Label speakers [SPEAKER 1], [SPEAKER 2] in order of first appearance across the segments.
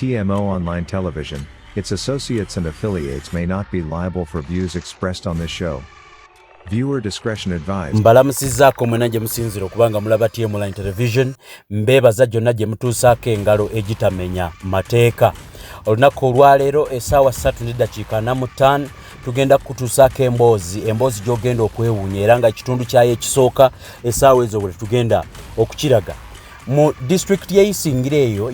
[SPEAKER 1] TMO Online Television, its associates and affiliates may not be liable for views expressed on this show. Viewer discretion advised.
[SPEAKER 2] Mbalamusizzaako mwena gye musinzira okubanga mulaba TMO Online Television, mbeebaza gyonna gye mutuusaako engalo egitamenya mateeka. Olunaku olwaleero essaawa 3:45 tugenda kutuusaako emboozi gy'ogenda okwewuunya era nga ekitundu kyayo ekisooka essaawa ezo bwe tugenda okukiraga. Mu district y'Isingiro eyo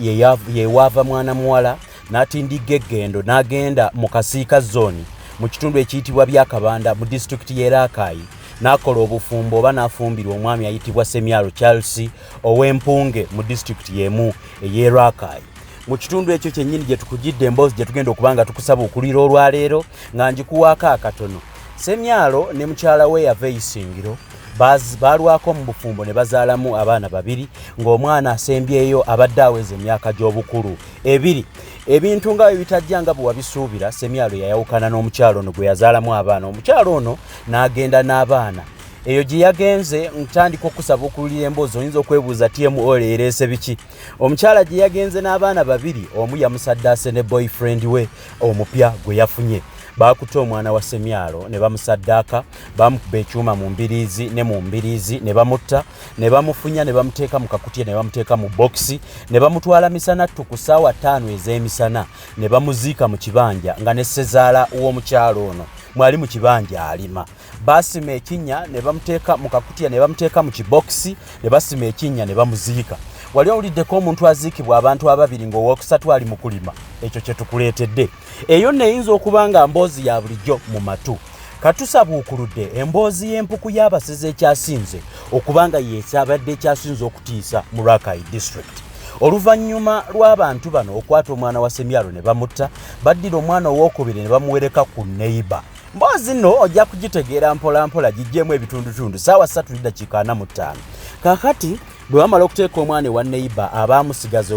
[SPEAKER 2] yewaava mwana muwala n'atindiga eggendo n'agenda mu Kasiika zone mu kitundu ekiyitibwa Byakabanda mu district y'e Rakai n'akola obufumbo oba n'afumbirwa omwami ayitibwa Semyalo Charles ow'Empunge mu district y'emu ey'e Rakai. Mu kitundu ekyo kyennyini gye tukugidde emboozi gye tugenda okubanga tukusaba okulira olwaleero nga njikuwaako akatono. Semyalo ne mukyala we yava Isingiro balwako mu bufumbo ne bazaalamu abaana babiri ng'omwana asembyeyo abadde aweza emyaka gy'obukulu ebiri. Ebintu nga bitajja nga bwe wabisuubira, Semyalo yayawukana n'omukyalo ono gwe yazaalamu abaana. Omukyalo ono n'agenda n'abaana. Eyo gye yagenze ntandika okusaba okulira emboozi oyinza okwebuuza TMO ereese biki. Omukyala gye yagenze n'abaana babiri, omu yamusaddaase ne boyfriend we omupya gwe yafunye. Bakutte omwana wa Semyalo ne bamusaddaaka, bamukuba ekyuma mu mbiriizi ne mu mbiriizi ne bamutta, ne bamufunya ne bamuteeka mu kakutiya ne bamuteeka mu bokisi, ne bamutwala misana ku ssaawa 5 ez'emisana ne bamuziika mu kibanja nga ne ssezaala w'omukyalo ono mwali mu kibanja alima. Basima ekinnya ne bamuteeka mu kakutiya ne bamuteeka mu kibokisi ne basima ekinnya ne bamuziika. Wali owuliddeko omuntu aziikibwa abantu ababiri ng'owookusatu ali mu kulima, ekyo kye tukuleetedde. Eyo neyinza okuba nga mboozi ya bulijjo mu matu. Katusabuukuludde emboozi y'empuku y'abaseze ekyasinze okubanga yeesabadde ekyasinze okutiisa mu Rakai district. Oluvannyuma lw'abantu bano okwata omwana wa Semyalo ne bamutta, baddira omwana owookubiri ne bamuwereka ku neighbor. Mboozi nno ojja kugitegeera mpola mpola gijjeemu ebitundutundu ssaawa 3:45. Kaakati bwe bamala okuteeka omwana ewa neighbor abaamusigaza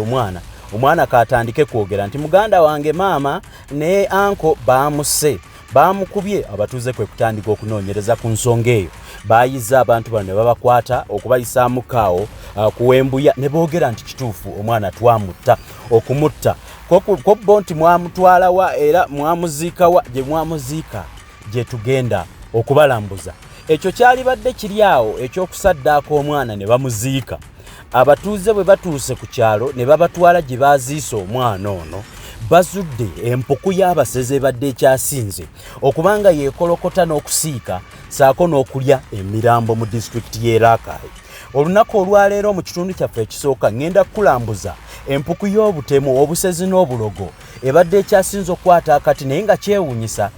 [SPEAKER 2] omwana kaatandike kwogera nti muganda wange maama ne anko baamuse, baamukubye. Abatuuze kwe kutandika okunoonyereza ku nsonga eyo. Baayizza abantu bano ne babakwata okubayisaamu kaawo kuwembuya ne boogera nti kituufu omwana twamutta. Okumutta ko nti mwamutwala wa era mwamuziika wa, gye mwamuziika gye tugenda okubalambuza. Ekyo kyalibadde kiri awo ekyokusaddaako omwana ne bamuziika. Abatuuze bwe batuuse ku kyalo ne babatwala gye baaziisa omwana ono, bazudde empuku y'abaseze badde ekyasinze okubanga yeekolokota n'okusiika saako n'okulya emirambo mu district y'e Rakai. Olunaku olwaleero mu kitundu kyaffe ekisooka ngenda kukulambuza empuku y'obutemu, obusezi n'obulogo ebadde ekyasinze okukwata akati naye nga kyewuunyisa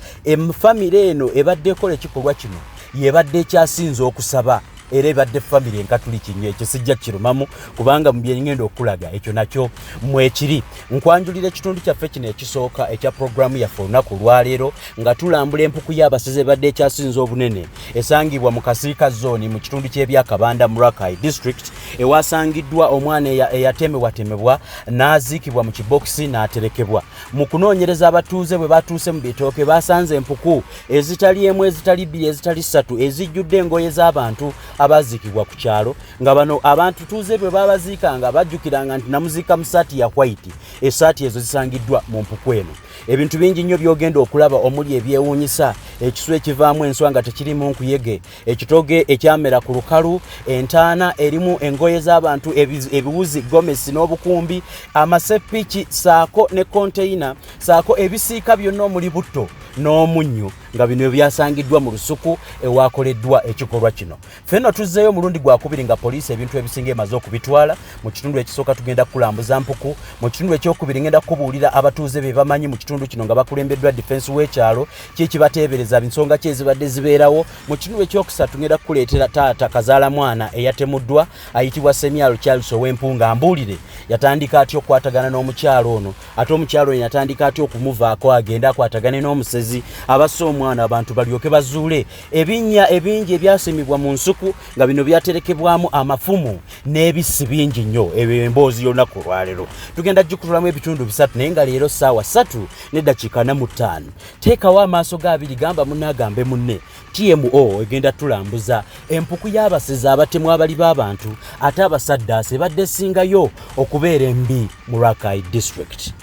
[SPEAKER 2] famire eno ebadde ekola ekikolwa kino yebadde ekyasinze okusaba era ebadde famire enkatuliki nnyo. Ekyo sijja kirumamu kubanga mu bye ngenda okulaga ekyo nakyo mwekiri. Nkwanjulira ekitundu kyaffe kino ekisooka ekya programu yaffe olunaku olwaleero nga tulambula empuku y'abaseze badde ekyasinze obunene esangibwa mu Kasiika zone mu kitundu ky'Ebyakabanda mu Rakai district ewasangiddwa omwana eyatemebwatemebwa n'aziikibwa mu kibokisi n'aterekebwa. Mu kunoonyereza abatuuze bwe batuuse mu bitooke basanze empuku ezitali emu, ezitali bbiri, ezitali ssatu ezijjudde engoye z'abantu abaziikibwa ku kyalo, nga bano abantu tuuze bwe babaziikanga bajjukiranga nti namuziika mu ssaati ya white. Essaati ezo zisangiddwa mu mpuku eno. Ebintu bingi nnyo byogenda okulaba omuli ebyewuunyisa, ekisu ekivaamu enswa nga tekirimu nkuyege, ekitoge ekyamera ku lukalu, entaana erimu engoye z'abantu, ebiwuzi, gomesi n'obukumbi, amasepiki saako ne konteyina, saako ebisiika byonna omuli butto n'omunnyo, nga bino byasangiddwa mu lusuku ewakoleddwa ekikolwa kino. Ffenno tuzzeeyo omulundi gwakubiri nga poliisi ebintu ebisinga emaze okubitwala. Mu kitundu ekisooka tugenda kulambuza mpuku. Mu kitundu ekyokubiri ngenda kubuulira abatuuze be bamanyi mu kitundu kino nga bakulembeddwa defense w'ekyalo kikibateebereza ensonga ki ezibadde zibeerawo. Mu kitundu ekyokusatu ngenda kukuleetera taata kazaala mwana eyatemuddwa ayitibwa Semyalo Charles ow'Empunge. Ambuulire yatandika atya okukwatagana n'omukyalo ono, ate omukyalo ono yatandika atya okumuvaako agenda akwatagane n'omusezi abassa omwana abantu balyoke bazuule ebinnya ebingi ebyasimibwa mu nsuku nga bino byaterekebwamu amafumu n'ebisi bingi nnyo. Ebyo emboozi y'olunaku olwaleero tugenda gikutulamu ebitundu bisatu naye nga leero ssaawa 3:45. Teekawo amaaso g'abiri, gamba munne agambe munne. TMO egenda tulambuza empuku y'abasezi abatemu abali b'abantu ate abasaddaase badde singayo okubeera embi mu Rakai district.